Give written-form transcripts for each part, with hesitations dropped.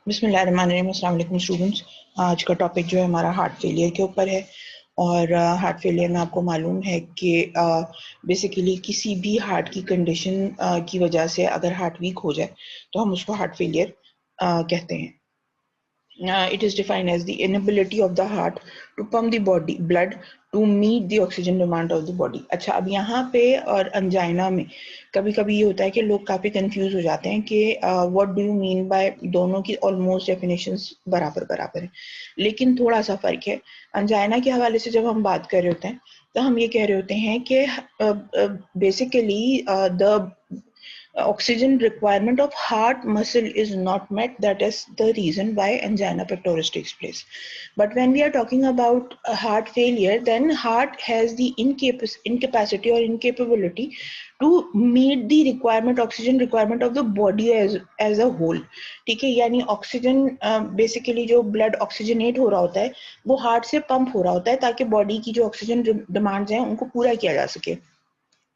बिस्मिल्लाहिर्रहमानिर्रहीम। अस्सलाम वालेकुम स्टूडेंट्स। आज का टॉपिक जो है हमारा हार्ट फेलियर के ऊपर है। और हार्ट फेलियर में आपको मालूम है कि बेसिकली किसी भी हार्ट की कंडीशन की वजह से अगर हार्ट वीक हो जाए तो हम उसको हार्ट फेलियर कहते हैं। It is defined as the inability of the heart to pump the body blood to meet the oxygen demand of the body। अच्छा, अब यहाँ पे और अंजाइना में कभी कभी ये होता है कि लोग काफ़ी कंफ्यूज हो जाते हैं कि what do you mean by, दोनों की ऑलमोस्ट डेफिनेशंस बराबर बराबर है, लेकिन थोड़ा सा फ़र्क है। अंजाइना के हवाले से जब हम बात कर रहे होते हैं तो हम ये कह रहे होते हैं कि basically the oxygen requirement of heart muscle is not met. That is the reason why angina pectoris takes place. But when we are talking about heart failure, then heart has the incapacity or incapability to meet the requirement, oxygen requirement of the body as a whole। ठीक है, यानी oxygen basically जो blood oxygenate हो रहा होता है वो heart से पंप हो रहा होता है ताकि बॉडी की जो ऑक्सीजन डिमांड्स हैं उनको पूरा किया जा सके।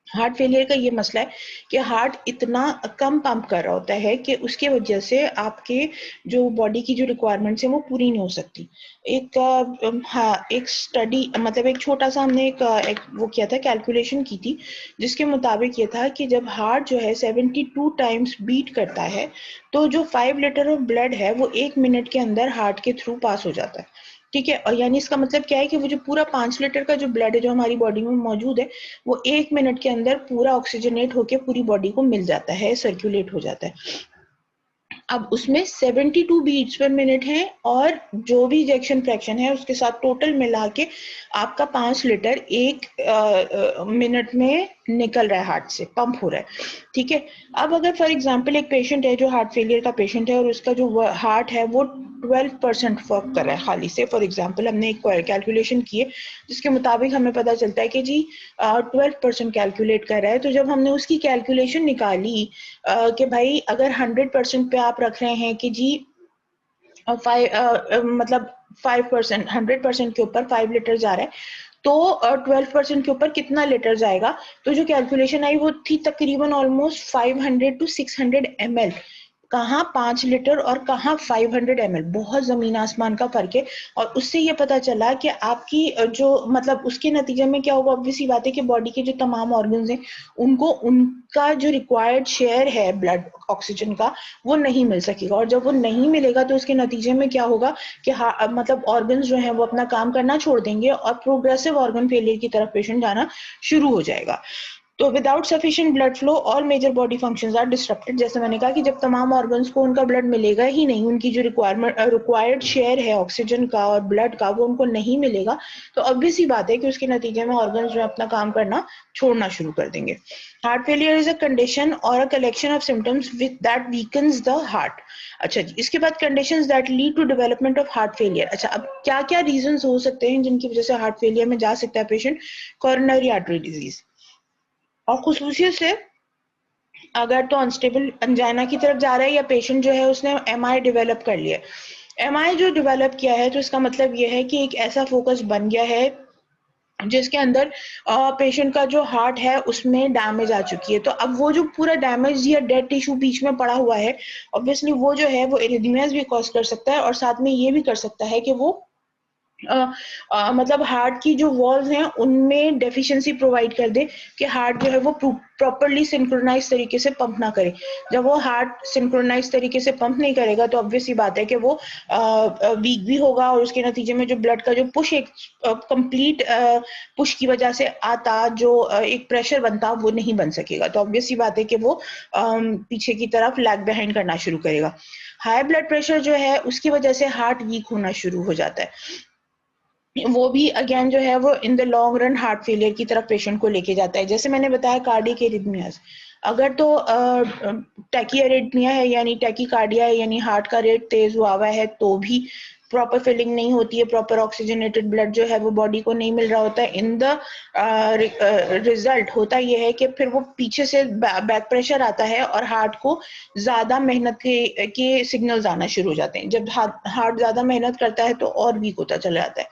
हार्ट फेलियर का ये मसला है कि हार्ट इतना कम पंप कर रहा होता है कि उसके वजह से आपके जो बॉडी की जो रिक्वायरमेंट्स हैं वो पूरी नहीं हो सकती। एक स्टडी, मतलब एक छोटा सा हमने एक वो किया था, कैलकुलेशन की थी, जिसके मुताबिक ये था कि जब हार्ट जो है 72 टाइम्स बीट करता है तो जो 5 लीटर ऑफ ब्लड है वो 1 मिनट के अंदर हार्ट के थ्रू पास हो जाता है। ठीक है, और यानी इसका मतलब क्या है कि वो जो पूरा 5 लीटर का जो ब्लड है जो हमारी बॉडी में मौजूद है वो 1 मिनट के अंदर पूरा ऑक्सीजनेट होके पूरी बॉडी को मिल जाता है, सर्कुलेट हो जाता है। अब उसमें 72 बीट्स पर मिनट है और जो भी इजेक्शन फ्रैक्शन है उसके साथ टोटल मिला के आपका 5 लीटर 1 मिनट में निकल रहा है, हार्ट से पंप हो रहा है। ठीक है, अब अगर फॉर एग्जांपल एक पेशेंट है जो हार्ट फेलियर का पेशेंट है और उसका जो हार्ट है वो 12% वर्क कर रहा है खाली से, फॉर एग्जांपल हमने एक कैलकुलेशन की है जिसके मुताबिक हमें पता चलता है कि जी 12% कैलकुलेट कर रहा है। तो जब हमने उसकी कैलकुलेशन निकाली कि भाई अगर 100% पे आप रख रहे हैं कि जी मतलब 5%, 100% के ऊपर 5 लीटर जा रहा है तो 12% के ऊपर कितना लीटर जाएगा। तो जो कैलकुलेशन आई वो थी तकरीबन ऑलमोस्ट 500 to 600 ml। कहाँ 5 लीटर और कहाँ 500 ml, बहुत जमीन आसमान का फर्क है। और उससे ये पता चला कि आपकी जो मतलब उसके नतीजे में क्या होगा, ऑब्वियस सी बात है कि बॉडी के जो तमाम ऑर्गन्स हैं उनको उनका जो रिक्वायर्ड शेयर है ब्लड ऑक्सीजन का वो नहीं मिल सकेगा। और जब वो नहीं मिलेगा तो उसके नतीजे में क्या होगा कि मतलब ऑर्गन्स जो हैं वो अपना काम करना छोड़ देंगे और प्रोग्रेसिव ऑर्गन फेलियर की तरफ पेशेंट जाना शुरू हो जाएगा। तो without sufficient blood flow all major body functions are disturbed. जैसे मैंने कहा कि जब तमाम ऑर्गन्स को उनका ब्लड मिलेगा ही नहीं, उनकी जो रिक्वायर्ड शेयर है ऑक्सीजन का और ब्लड का वो उनको नहीं मिलेगा, तो ऑब्वियस ही बात है कि उसके नतीजे में ऑर्गन्स जो अपना काम करना छोड़ना शुरू कर देंगे। Heart failure is a condition और a collection of symptoms with that weakens the heart. अच्छा जी, इसके बाद conditions that lead to development of heart failure. अच्छा, अब क्या क्या रीजंस हो सकते हैं जिनकी वजह से हार्ट फेलियर में जा सकता है पेशेंट? कोरोनरी आर्टरी डिजीज, और खुसूसियत से अगर तो अनस्टेबल अंजाइना की तरफ जा रहा है या पेशेंट जो है उसने एमआई डेवलप कर लिया है। एमआई जो डेवलप किया है तो इसका मतलब यह है कि एक ऐसा फोकस बन गया है जिसके अंदर पेशेंट का जो हार्ट है उसमें डैमेज आ चुकी है। तो अब वो जो पूरा डैमेज या डेड टिश्यू बीच में पड़ा हुआ है, ऑब्वियसली वो जो है वो एरिथमियाज भी कॉज कर सकता है और साथ में ये भी कर सकता है कि वो मतलब हार्ट की जो वॉल्स हैं उनमें डेफिशिएंसी प्रोवाइड कर दे कि हार्ट जो है वो प्रॉपर्ली सिंक्रोनाइज तरीके से पंप ना करे। जब वो हार्ट सिंक्रोनाइज तरीके से पंप नहीं करेगा तो ऑब्वियस सी बात है कि वो वीक भी होगा और उसके नतीजे में जो ब्लड का जो पुश, एक कंप्लीट पुश की वजह से आता जो एक प्रेशर बनता वो नहीं बन सकेगा। तो ऑब्वियस सी बात है कि वो पीछे की तरफ लैग बिहाइंड करना शुरू करेगा। हाई ब्लड प्रेशर जो है उसकी वजह से हार्ट वीक होना शुरू हो जाता है, वो भी अगेन जो है वो in the long run heart failure की तरफ पेशेंट को लेके जाता है। जैसे मैंने बताया कार्डियक एरिथमियाज, अगर तो टैकी एरिथमिया है यानी टैकीकार्डिया है यानी हार्ट का रेट तेज हुआ हुआ है तो भी प्रॉपर फिलिंग नहीं होती है, प्रॉपर ऑक्सीजनेटेड ब्लड जो है वो बॉडी को नहीं मिल रहा होता है। इन द रिजल्ट होता यह है कि फिर वो पीछे से बैक प्रेशर आता है और हार्ट को ज्यादा मेहनत के सिग्नल्स आना शुरू हो जाते हैं। जब हार्ट ज्यादा मेहनत करता है तो और वीक होता चला जाता है।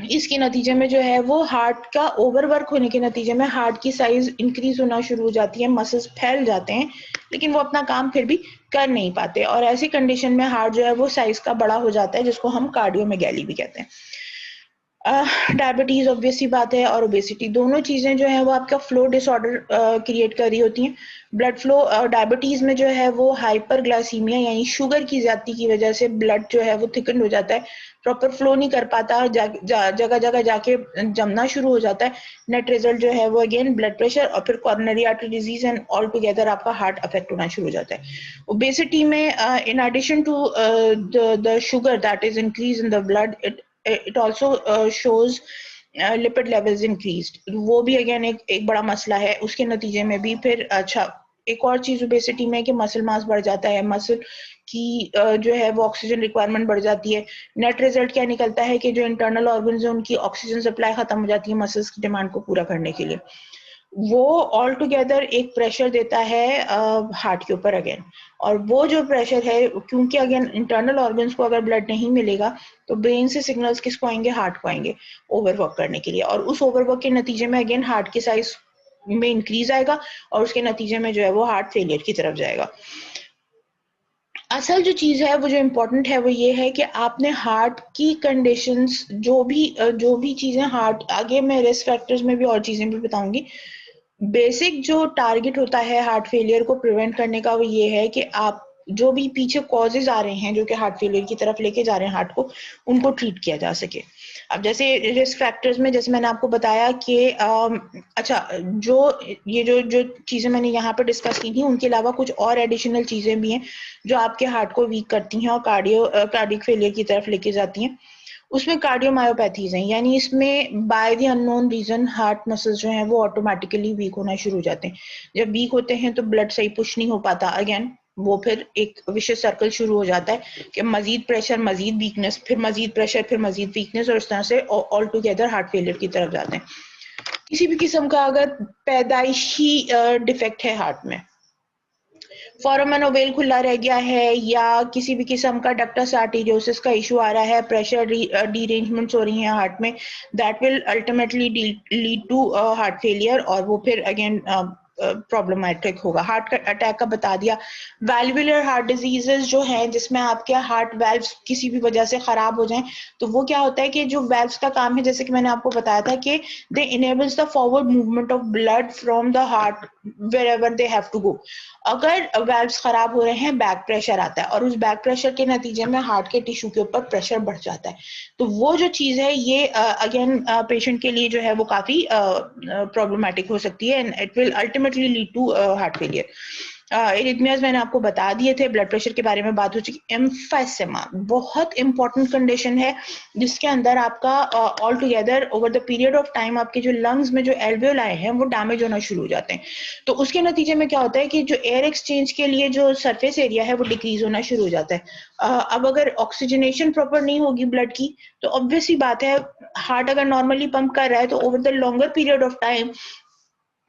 इसके नतीजे में जो है वो हार्ट का ओवरवर्क होने के नतीजे में हार्ट की साइज इंक्रीज होना शुरू हो जाती है, मसल्स फैल जाते हैं, लेकिन वो अपना काम फिर भी कर नहीं पाते, और ऐसी कंडीशन में हार्ट जो है वो साइज का बड़ा हो जाता है, जिसको हम कार्डियोमेगाली भी कहते हैं। डायबिटीज ऑब्वियस सी बात है, और ओबेसिटी, दोनों चीजें जो है वो आपका फ्लो डिसऑर्डर क्रिएट कर रही होती हैं। ब्लड फ्लो डायबिटीज में जो है वो हाइपरग्लाइसीमिया यानी शुगर की ज्यादती की वजह से ब्लड जो है वो थिकन हो जाता है, प्रॉपर फ्लो नहीं कर पाता, जगह जगह जाके जमना शुरू हो जाता है। नेट रिजल्ट जो है वो अगेन ब्लड प्रेशर और फिर coronary artery disease and all together आपका हार्ट अफेक्ट होना शुरू हो जाता है। ओबेसिटी में in addition to the sugar that is increase in the blood, it also shows lipid levels increased, वो भी अगेन एक बड़ा मसला है। उसके नतीजे में भी फिर अच्छा एक और चीज ओबेसिटी में कि मसल मास बढ़ जाता है, मसल की जो है वो ऑक्सीजन रिक्वायरमेंट बढ़ जाती है। नेट रिजल्ट क्या निकलता है कि जो इंटरनल ऑर्गन्स हैं उनकी ऑक्सीजन सप्लाई खत्म हो जाती है मसल्स की डिमांड को पूरा करने के लिए। वो ऑल टुगेदर एक प्रेशर देता है हार्ट के ऊपर अगेन, और वो जो प्रेशर है, क्योंकि अगेन इंटरनल ऑर्गन्स को अगर ब्लड नहीं मिलेगा तो ब्रेन से सिग्नल्स किसको आएंगे, हार्ट को आएंगे ओवरवर्क करने के लिए, और उस ओवरवर्क के नतीजे में अगेन हार्ट की साइज में इंक्रीज आएगा, और उसके नतीजे में जो है वो हार्ट फेलियर की तरफ जाएगा। असल जो चीज है वो जो इम्पोर्टेंट है वो ये है कि आपने हार्ट की कंडीशंस जो भी चीजें हार्ट, आगे मैं रिस्क फैक्टर्स में भी और चीजें भी बताऊंगी। बेसिक जो टारगेट होता है हार्ट फेलियर को प्रिवेंट करने का वो ये है कि आप जो भी पीछे कॉजेज आ रहे हैं जो कि हार्ट फेलियर की तरफ लेके जा रहे हैं हार्ट को, उनको ट्रीट किया जा सके। अब जैसे रिस्क फैक्टर्स में जैसे मैंने आपको बताया कि अच्छा, जो ये जो चीजें मैंने यहाँ पर डिस्कस की थी उनके अलावा कुछ और एडिशनल चीजें भी हैं जो आपके हार्ट को वीक करती हैं और कार्डियक फेलियर की तरफ लेके जाती हैं। उसमें कार्डियोमायोपैथीज हैं, यानी इसमें by the unknown reason heart muscles जो हैं वो ऑटोमेटिकली वीक होना शुरू हो जाते हैं। जब वीक होते हैं तो ब्लड सही पुश नहीं हो पाता, अगेन वो फिर एक विशियस सर्कल शुरू हो जाता है कि मजीद प्रेशर, मजीद वीकनेस, फिर मजीद प्रेशर, फिर मजीद वीकनेस, और इस तरह से ऑल टुगेदर हार्ट फेलियर की तरफ जाते हैं। किसी भी किस्म का अगर पैदाइशी डिफेक्ट है हार्ट में, फोरामन ओवेल खुला रह गया है या किसी भी किस्म का डक्टस आर्टेरियोसिस का इशू आ रहा है, प्रेशर डीरेंजमेंट्स हो रही हैं हार्ट में, that will ultimately lead to heart failure, और वो फिर अगेन प्रॉब्लमेटिक होगा। हार्ट अटैक का बता दिया। वैल्वुलर हार्ट डिजीजेस जो हैं जिसमें आपके हार्ट वेल्व्स किसी भी वजह से खराब हो जाएं, तो वो क्या होता है कि जो वेल्व्स का काम है, जैसे कि मैंने आपको बताया था कि they enables the forward movement of blood from the heart wherever they have to go. अगर वेल्व्स खराब हो रहे हैं, बैक प्रेशर आता है, और उस बैक प्रेशर के नतीजे में हार्ट के टिश्यू के ऊपर प्रेशर बढ़ जाता है। तो वो जो चीज है ये अगेन पेशेंट के लिए जो है वो काफी प्रॉब्लमेटिक हो सकती है, and it will ultimately lead to heart failure. Arrhythmias मैंने आपको बता दिए थे, ब्लड प्रेशर के बारे में बात हो चुकी। एम्फाइसेमा बहुत इंपॉर्टेंट कंडीशन है जिसके अंदर आपका all together over the period of time आपके जो लंग्स में जो एल्वेओलाई हैं वो डैमेज होना शुरू हो जाते हैं। तो उसके नतीजे में क्या होता है कि जो एयर एक्सचेंज के लिए जो सरफेस एरिया है वो डिक्रीज होना शुरू हो जाता है। अब अगर ऑक्सीजनेशन प्रॉपर नहीं होगी ब्लड की, तो ऑब्वियसली बात है हार्ट अगर नॉर्मली पंप कर रहा है तो over the longer period of time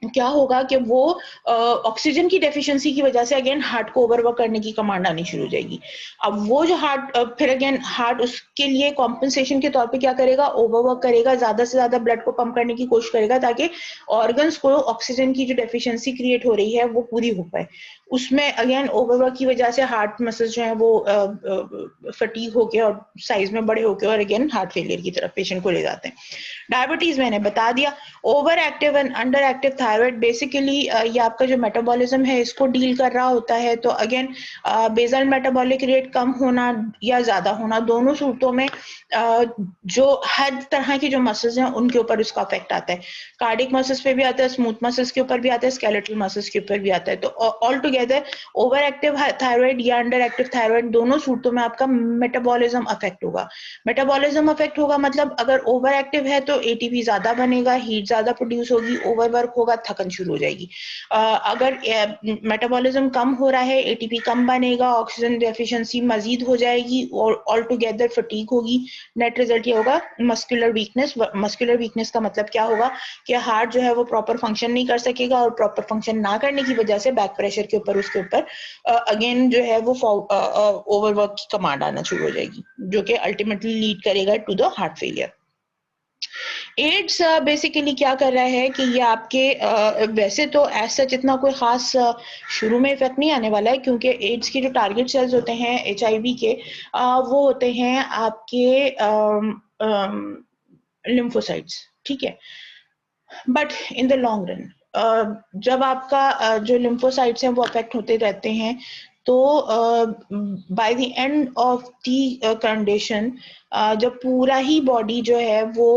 क्या होगा कि वो ऑक्सीजन की डेफिशिएंसी की वजह से अगेन हार्ट को ओवरवर्क करने की कमांड आनी शुरू हो जाएगी। अब वो जो हार्ट फिर अगेन हार्ट उसके लिए कॉम्पनसेशन के तौर पे क्या करेगा, ओवरवर्क करेगा, ज्यादा से ज्यादा ब्लड को पंप करने की कोशिश करेगा ताकि ऑर्गन्स को ऑक्सीजन की जो डेफिशिएंसी क्रिएट हो रही है वो पूरी हो पाए। उसमें अगेन ओवरवर्क की वजह से हार्ट मसल्स जो है वो फटीग होके और साइज में बड़े होके और अगेन हार्ट फेलियर की तरफ पेशेंट को ले जाते हैं। डायबिटीज मैंने बता दिया। Over active and under active thyroid basically ये आपका जो मेटाबॉलिज्म है इसको डील कर रहा होता है। तो अगेन बेसल मेटाबॉलिक रेट कम होना या ज्यादा होना, दोनों सूरतों में जो हर तरह की जो मसल्स हैं उनके ऊपर इसका इफेक्ट आता है। कार्डिक मसल्स पे भी आता है, स्मूथ मसल्स के ऊपर भी आता है, स्केलेटल मसल्स के ऊपर भी आता है। तो all together over active thyroid या अंडर एक्टिव थायराइड दोनों सूरतों में आपका मेटाबॉलिज्म अफेक्ट होगा। मेटाबॉलिज्म अफेक्ट होगा मतलब अगर ओवर एक्टिव है तो एटीपी ज्यादा बनेगा, हीट ज्यादा प्रोड्यूस होगी, ओवरवर्क होगा, थकन शुरू हो जाएगी। अगर मेटाबॉलिज्म कम हो रहा है, एटीपी कम बनेगा, ऑक्सीजन डेफिशिएंसी मजीद हो जाएगी और ऑल टुगेदर फटीग होगी। नेट रिजल्ट ये होगा मस्कुलर वीकनेस। मस्कुलर वीकनेस का मतलब क्या होगा कि हार्ट जो है वो प्रॉपर फंक्शन नहीं कर सकेगा, और प्रॉपर फंक्शन ना करने की वजह से बैक प्रेशर के ऊपर उसके ऊपर अगेन जो है वो ओवरवर्क की कमांड आना शुरू हो जाएगी, जो कि अल्टीमेटली लीड करेगा to the heart failure. AIDS basically क्या कर रहा है कि ये आपके वैसे तो ऐसा इतना कोई खास शुरू में इफेक्ट नहीं आने वाला है, क्योंकि एड्स के जो टारगेट सेल्स होते हैं HIV के, वो होते हैं आपके लिम्फोसाइट्स, ठीक है। But in the long run जब आपका जो लिम्फोसाइट्स हैं वो अफेक्ट होते रहते हैं, तो by the end of the condition जब पूरा ही बॉडी जो है वो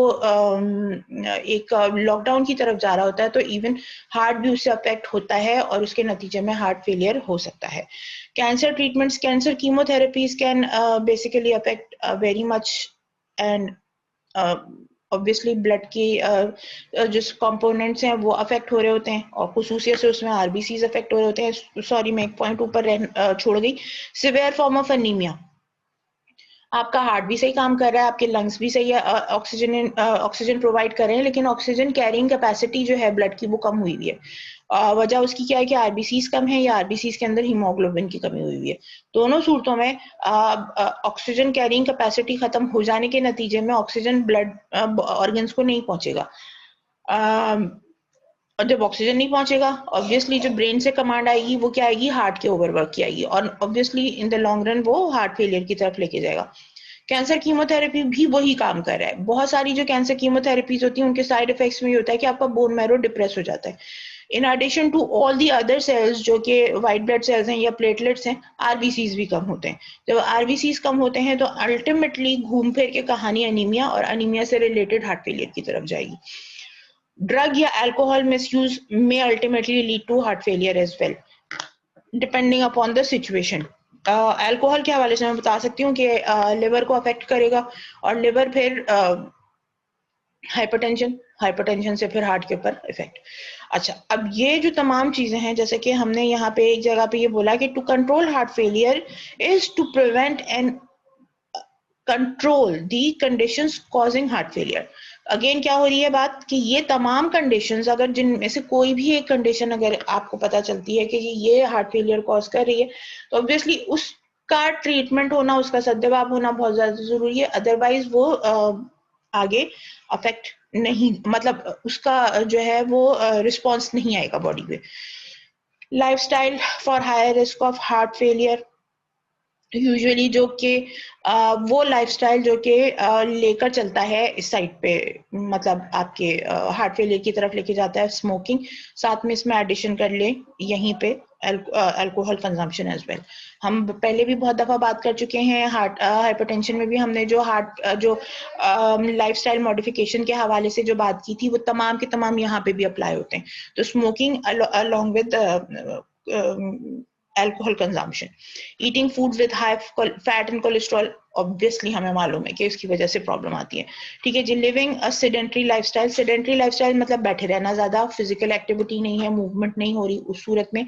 एक लॉकडाउन की तरफ जा रहा होता है, तो इवन हार्ट भी उससे अफेक्ट होता है और उसके नतीजे में हार्ट फेलियर हो सकता है। Cancer treatments, cancer chemotherapies can basically affect very much, and obviously blood की जो कंपोनेंट्स हैं वो अफेक्ट हो रहे होते हैं, और खसूसियत से उसमें आरबीसीज अफेक्ट हो रहे होते हैं। सॉरी, मैं एक पॉइंट ऊपर छोड़ गई। सिवियर फॉर्म ऑफ अनीमिया, आपका हार्ट भी सही काम कर रहा है, आपके लंग्स भी सही है, ऑक्सीजन प्रोवाइड कर रहे हैं, लेकिन ऑक्सीजन कैरिंग कैपेसिटी जो है ब्लड की वो कम हुई हुई है। वजह उसकी क्या है कि आरबीसीज कम है या आरबीसीज के अंदर हीमोग्लोबिन की कमी हुई हुई है। दोनों सूरतों में ऑक्सीजन कैरिंग कैपेसिटी खत्म हो जाने के नतीजे में ऑक्सीजन ब्लड ऑर्गन्स को नहीं पहुंचेगा, और जब ऑक्सीजन नहीं पहुंचेगा, ऑब्वियसली जो ब्रेन से कमांड आएगी वो क्या आएगी, हार्ट के ओवरवर्क की आएगी, और obviously in the long run वो हार्ट फेलियर की तरफ लेके जाएगा। कैंसर कीमोथेरेपी भी वही काम कर रहा है। बहुत सारी जो कैंसर कीमोथेरेपीज होती हैं उनके साइड इफेक्ट्स में ये होता है कि आपका बोन मैरो डिप्रेस हो जाता है। In addition to all the other cells जो कि व्हाइट ब्लड सेल्स हैं या प्लेटलेट्स हैं, आरबीसीज भी कम होते हैं। जब आरबीसीज कम होते हैं तो अल्टीमेटली घूम फिर के कहानी अनीमिया, और अनीमिया से रिलेटेड हार्ट फेलियर की तरफ जाएगी। ड्रग या अल्कोहल मिसयूज में ultimately lead to heart failure as well, depending upon the situation. Alcohol के हवाले से मैं बता सकती हूँ कि लिवर को अफेक्ट करेगा, और लिवर फिर हाइपरटेंशन, हाइपरटेंशन से फिर हार्ट के ऊपर इफेक्ट। अच्छा, अब ये जो तमाम चीजें हैं, जैसे कि हमने यहाँ पे एक जगह पे ये बोला कि to control heart failure is to prevent and control the conditions causing heart failure. Again क्या हो रही है बात कि ये तमाम कंडीशंस, अगर जिनमें से कोई भी एक कंडीशन अगर आपको पता चलती है कि ये हार्ट फेलियर कॉज कर रही है, तो ऑब्वियसली उसका ट्रीटमेंट होना, उसका सद्देबाब होना बहुत ज्यादा जरूरी है। अदरवाइज वो आगे अफेक्ट नहीं, मतलब उसका जो है वो रिस्पॉन्स नहीं आएगा बॉडी पे। Lifestyle for higher risk of heart failure, usually जो कि वो लाइफस्टाइल जो कि लेकर चलता है इस साइड पे, मतलब आपके हार्ट फेलियर की तरफ लेके जाता है स्मोकिंग, साथ में इसमें एडिशन कर ले यहीं पे अल्कोहल कंजम्पशन एज वेल। हम पहले भी बहुत दफा बात कर चुके हैं, हार्ट हाइपरटेंशन में भी हमने जो जो लाइफस्टाइल मॉडिफिकेशन के हवाले से जो बात की थी, वो तमाम के तमाम यहाँ पे भी अप्लाई होते हैं। तो smoking along with alcohol consumption, eating foods with high fat and cholesterol, obviously हमें मालूम है कि इसकी वजह से प्रॉब्लम आती है। ठीक है जी। Living a sedentary lifestyle, sedentary lifestyle मतलब बैठे रहना, ज्यादा फिजिकल एक्टिविटी नहीं है, मूवमेंट नहीं हो रही, उस सूरत में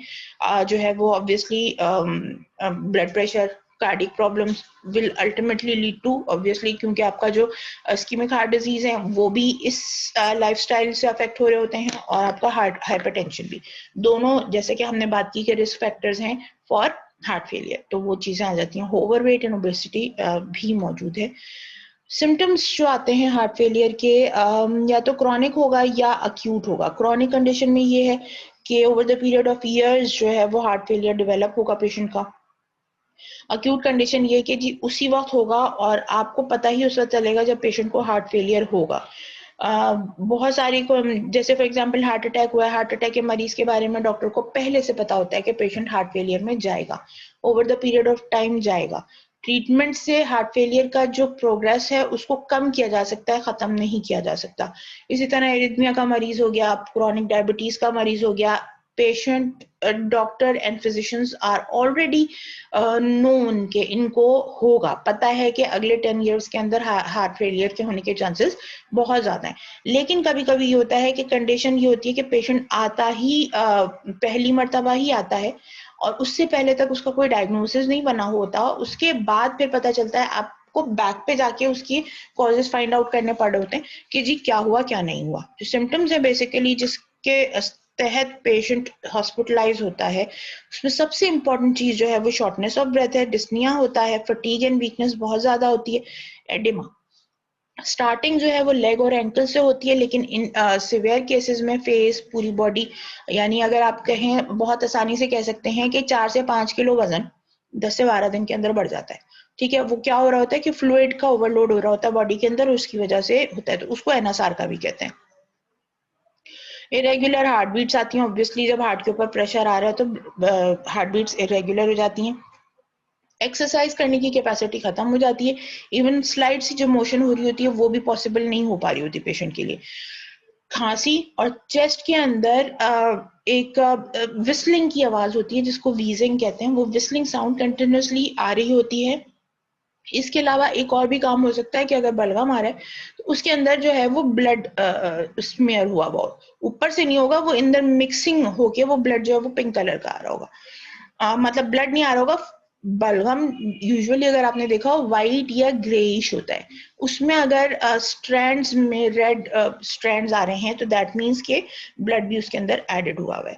जो है वो obviously blood pressure, cardiac problems will ultimately lead to, obviously क्योंकि आपका जो इस्कीमिक हार्ट डिजीज है वो भी इस लाइफस्टाइल से अफेक्ट हो रहे होते हैं, और आपका हार्ट हाइपरटेंशन भी, दोनों जैसे कि हमने बात की कि रिस्क फैक्टर्स हैं फॉर हार्ट फेलियर, तो वो चीजें आ जाती हैं। ओवरवेट एंड ओबेसिटी भी मौजूद है। सिम्टम्स जो आते हैं हार्ट फेलियर के, या तो क्रॉनिक होगा या अक्यूट होगा। क्रॉनिक कंडीशन में ये है कि over the period of years जो है वो हार्ट फेलियर डेवलप होगा पेशेंट का। अक्यूट कंडीशन ये कि जी उसी वक्त होगा, और आपको पता ही उस वक्त चलेगा जब पेशेंट को हार्ट फेलियर होगा। बहुत सारी को, जैसे फॉर एग्जांपल हार्ट अटैक हुआ है, हार्ट अटैक के मरीज के बारे में डॉक्टर को पहले से पता होता है कि पेशेंट हार्ट फेलियर में जाएगा, over the period of time जाएगा। ट्रीटमेंट से हार्ट फेलियर का जो प्रोग्रेस है उसको कम किया जा सकता है, खत्म नहीं किया जा सकता। इसी तरह एरिथमिया का मरीज हो गया, क्रोनिक डायबिटीज का मरीज हो गया, patient, doctor and physicians are already known के इनको होगा, पता है कि अगले 10 इयर्स के अंदर हार्ट फेलियर के होने के चांसेस बहुत ज्यादा हैं। लेकिन कभी कभी ये होता है कि कंडीशन ये होती है कि पेशेंट आता ही पहली मर्तबा ही आता है, और उससे पहले तक उसका कोई डायग्नोसिस नहीं बना होता, उसके बाद फिर पता चलता है, आपको बैक पे जाके उसकी कॉजेस फाइंड आउट करने पड़े होते हैं कि जी क्या हुआ क्या नहीं हुआ। जो सिम्टम्स है बेसिकली जिसके तहत पेशेंट हॉस्पिटलाइज होता है, उसमें सबसे इंपॉर्टेंट चीज जो है वो शॉर्टनेस ऑफ ब्रेथ है, डिस्निया होता है, फटीग एंड वीकनेस बहुत ज्यादा होती है, एडिमा, स्टार्टिंग जो है वो लेग और एंकल से होती है, लेकिन इन सिवियर केसेस में फेस, पूरी बॉडी, यानी अगर आप कहें बहुत आसानी से कह सकते हैं कि 4 से 5 किलो वजन 10 से 12 दिन के अंदर बढ़ जाता है। ठीक है, वो क्या हो रहा होता है कि फ्लूइड का ओवरलोड हो रहा होता है बॉडी के अंदर, उसकी वजह से होता है, तो उसको एनएसआर का भी कहते हैं। इरेगुलर हार्ट बीट्स आती हैं, ऑब्वियसली जब हार्ट के ऊपर प्रेशर आ रहा है तो हार्ट बीट्स इरेगुलर हो जाती हैं। एक्सरसाइज करने की कैपेसिटी खत्म हो जाती है, इवन स्लाइड सी जो मोशन हो रही होती है वो भी पॉसिबल नहीं हो पा रही होती पेशेंट के लिए। खांसी और चेस्ट के अंदर एक विस्लिंग की आवाज होती है जिसको वीजिंग कहते हैं, वो विस्लिंग साउंड कंटिन्यूसली आ रही होती है। इसके अलावा एक और भी काम हो सकता है कि अगर बलगम आ रहा है तो उसके अंदर जो है वो ब्लड स्मेयर हुआ हुआ, ऊपर से नहीं होगा, वो अंदर मिक्सिंग होके वो ब्लड जो है वो पिंक कलर का आ रहा होगा। मतलब ब्लड नहीं आ रहा होगा, बलगम यूजुअली अगर आपने देखा हो व्हाइट या ग्रेइश होता है, उसमें अगर स्ट्रैंड्स में रेड स्ट्रैंड्स आ रहे हैं तो दैट मीन्स के ब्लड भी उसके अंदर एडेड हुआ है।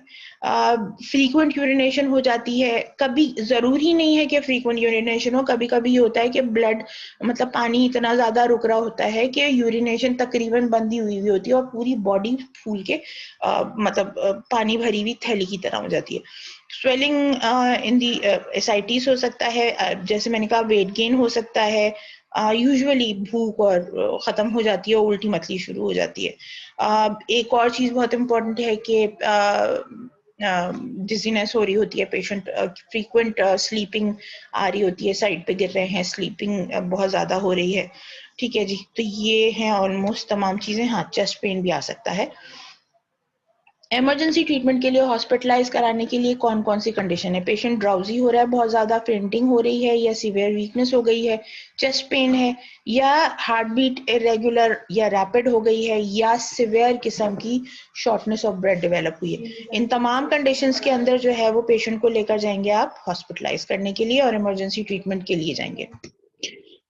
फ्रीक्वेंट यूरिनेशन हो जाती है, कभी जरूरी नहीं है कि फ्रीक्वेंट यूरिनेशन हो, कभी कभी ये होता है कि ब्लड मतलब पानी इतना ज्यादा रुक रहा होता है कि यूरिनेशन तकरीबन बंदी हुई हुई होती है और पूरी बॉडी फूल के पानी भरी हुई थैली की तरह हो जाती है। स्वेलिंग इन दी एसाइटिस हो सकता है, जैसे मैंने कहा वेट गेन हो सकता है, यूजुअली भूख और खत्म हो जाती है, उल्टी मतली शुरू हो जाती है। एक और चीज बहुत इंपॉर्टेंट है कि डिजीनेस हो रही होती है, पेशेंट फ्रीक्वेंट स्लीपिंग आ रही होती है, साइड पे गिर रहे हैं, स्लीपिंग बहुत ज्यादा हो रही है। ठीक है जी, तो ये है ऑलमोस्ट तमाम चीजें। हाँ, चेस्ट पेन भी आ सकता है। इमरजेंसी ट्रीटमेंट के लिए हॉस्पिटलाइज कराने के लिए कौन कौन सी कंडीशन है? पेशेंट ड्राउजी हो रहा है, बहुत ज्यादा फेंटिंग हो रही है, या सीवियर वीकनेस हो गई है, चेस्ट पेन है, या हार्ट बीट इरेगुलर या रैपिड हो गई है, या सिवियर किस्म की शॉर्टनेस ऑफ ब्रेथ डेवलप हुई है। इन तमाम कंडीशंस के अंदर जो है वो पेशेंट को लेकर जाएंगे आप हॉस्पिटलाइज करने के लिए और इमरजेंसी ट्रीटमेंट के लिए जाएंगे।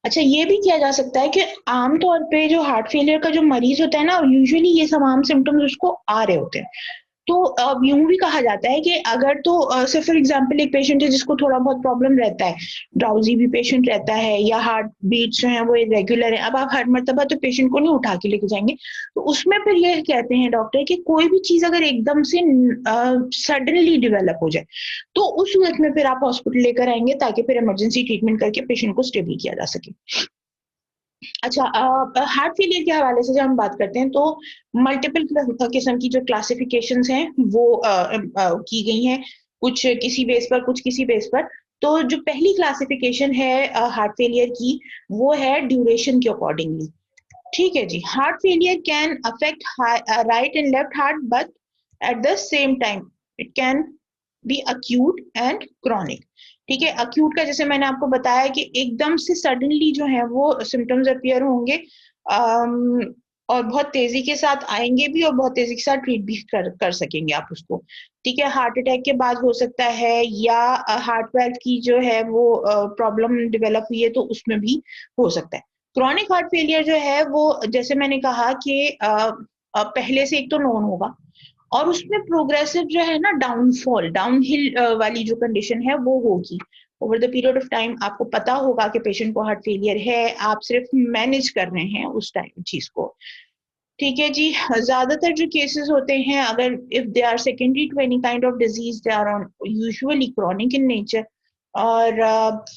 अच्छा, ये भी किया जा सकता है कि आमतौर पे जो हार्ट फेलियर का जो मरीज होता है ना, यूजुअली ये तमाम सिम्टम्स उसको आ रहे होते हैं, तो यूं भी कहा जाता है कि अगर तो से फॉर एग्जांपल एक पेशेंट है जिसको थोड़ा बहुत प्रॉब्लम रहता है, ड्राउजी भी पेशेंट रहता है, या हार्ट बीट्स जो है वो इरेगुलर है, अब आप हर मर्तबा तो पेशेंट को नहीं उठा के लेके जाएंगे, तो उसमें फिर ये कहते हैं डॉक्टर कि कोई भी चीज अगर एकदम से सडनली डेवलप हो जाए तो उस सूरत में फिर आप हॉस्पिटल लेकर आएंगे ताकि फिर इमरजेंसी ट्रीटमेंट करके पेशेंट को स्टेबल किया जा सके। अच्छा, हार्ट फेलियर के हवाले से जब हम बात करते हैं तो मल्टीपल किस्म की जो क्लासिफिकेशंस हैं वो की गई हैं, कुछ किसी बेस पर, कुछ किसी बेस पर। तो जो पहली क्लासिफिकेशन है हार्ट फेलियर की, वो है ड्यूरेशन के अकॉर्डिंगली। ठीक है जी, heart failure can affect right and left heart but at the same time it can be acute and chronic. ठीक है, अक्यूट का जैसे मैंने आपको बताया कि एकदम से सडनली जो है वो सिम्टम्स अपीयर होंगे, और बहुत तेजी के साथ आएंगे भी और बहुत तेजी के साथ ट्रीट भी कर सकेंगे आप उसको। ठीक है, हार्ट अटैक के बाद हो सकता है, या हार्ट वेल्थ की जो है वो प्रॉब्लम डेवलप हुई है तो उसमें भी हो सकता है। क्रॉनिक हार्ट फेलियर जो है वो जैसे मैंने कहा कि पहले से एक तो नोन होगा, और उसमें प्रोग्रेसिव जो है ना डाउनफॉल, डाउनहिल वाली जो कंडीशन है वो होगी over the period of time. आपको पता होगा कि पेशेंट को हार्ट फेलियर है, आप सिर्फ मैनेज कर रहे हैं उस टाइम चीज को। ठीक है जी, ज्यादातर जो केसेस होते हैं, अगर if they are secondary to any kind of disease, they are usually chronic in nature. और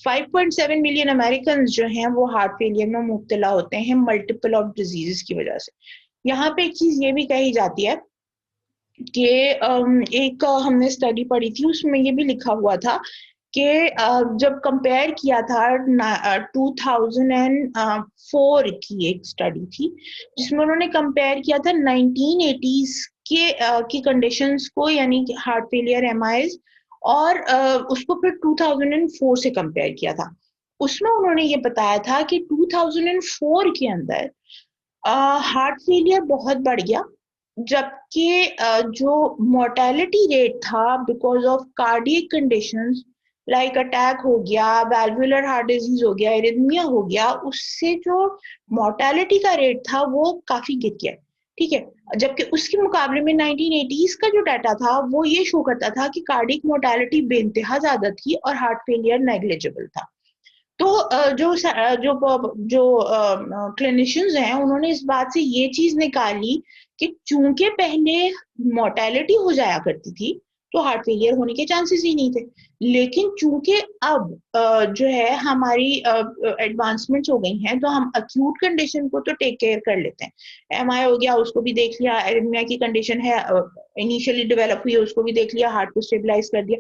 5.7 मिलियन अमेरिकन जो हैं वो हार्ट फेलियर में मुब्तला होते हैं मल्टीपल ऑफ डिजीज की वजह से। यहाँ पे एक चीज ये भी कही जाती है कि एक हमने स्टडी पढ़ी थी, उसमें ये भी लिखा हुआ था कि जब कंपेयर किया था 2004 की एक स्टडी थी जिसमें उन्होंने कंपेयर किया था 1980s की कंडीशंस को, यानी हार्ट फेलियर एमआईज, और उसको फिर 2004 से कंपेयर किया था। उसमें उन्होंने ये बताया था कि 2004 के अंदर हार्ट फेलियर बहुत बढ़ गया, जबकि जो मोर्टेलिटी रेट था because of cardiac conditions like attack हो गया, वैल्वुलर हार्ट डिजीज हो गया, एरिथमिया हो गया, उससे जो मोर्टेलिटी का रेट था वो काफी गिर गया। ठीक है, जबकि उसके मुकाबले में 1980s का जो डाटा था वो ये शो करता था कि कार्डियक मोर्टेलिटी बेइंतहा ज्यादा थी और हार्ट फेलियर नेग्लिजिबल था। तो जो क्लिनिशियंस हैं उन्होंने इस बात से ये चीज निकाली कि चूंकि पहले मोर्टेलिटी हो जाया करती थी तो हार्ट फेलियर होने के चांसेस ही नहीं थे, लेकिन चूंकि अब जो है हमारी एडवांसमेंट्स हो गई हैं तो हम अक्यूट कंडीशन को तो टेक केयर कर लेते हैं। एमआई हो गया, उसको भी देख लिया, एरिथमिया की कंडीशन है इनिशियली डेवलप हुई है, उसको भी देख लिया, हार्ट को स्टेबलाइज कर दिया।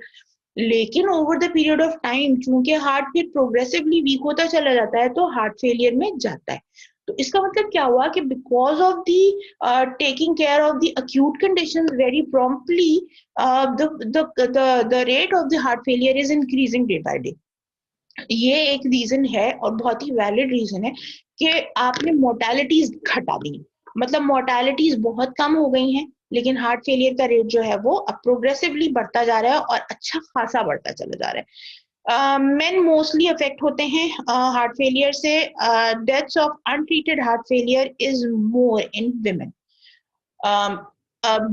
लेकिन over the period of time चूंकि हार्ट फिर प्रोग्रेसिवली वीक होता चला जाता है तो हार्ट फेलियर में जाता है। तो इसका मतलब क्या हुआ कि because of the taking care of the acute condition very promptly the rate of the heart failure is increasing day by day. ये एक रीजन है और बहुत ही वैलिड रीजन है कि आपने मोर्टेलिटीज घटा दी, मतलब मोर्टेलिटीज बहुत कम हो गई हैं लेकिन हार्ट फेलियर का रेट जो है वो अब प्रोग्रेसिवली बढ़ता जा रहा है और अच्छा खासा बढ़ता चला जा रहा है। मेन मोस्टली अफेक्ट होते हैं हार्ट फेलियर से। Deaths of untreated heart failure is more in women.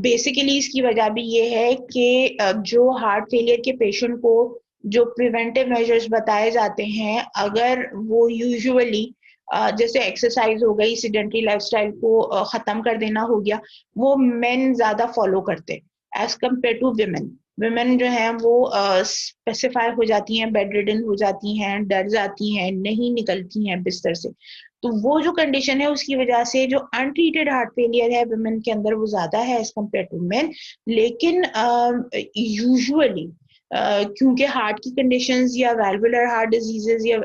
Basically इसकी वजह भी ये है कि जो हार्ट फेलियर के पेशेंट को जो प्रिवेंटिव मेजर्स बताए जाते हैं, अगर वो यूजुअली जैसे एक्सरसाइज हो गई, सीडेंटरी लाइफस्टाइल को खत्म कर देना हो गया, वो मेन ज्यादा फॉलो करते हैं as compare to women. Women जो है वो स्पेसिफाई हो जाती हैं, बेड रिडन हो जाती हैं, डर जाती हैं, नहीं निकलती हैं बिस्तर से। तो वो जो कंडीशन है उसकी वजह से जो अनट्रीटेड हार्ट फेलियर है वुमेन के अंदर वो ज्यादा है एज कम्पेयर टू मेन। लेकिन यूजुअली क्योंकि हार्ट की कंडीशंस या वैल्वुलर हार्ट डिजीजेस या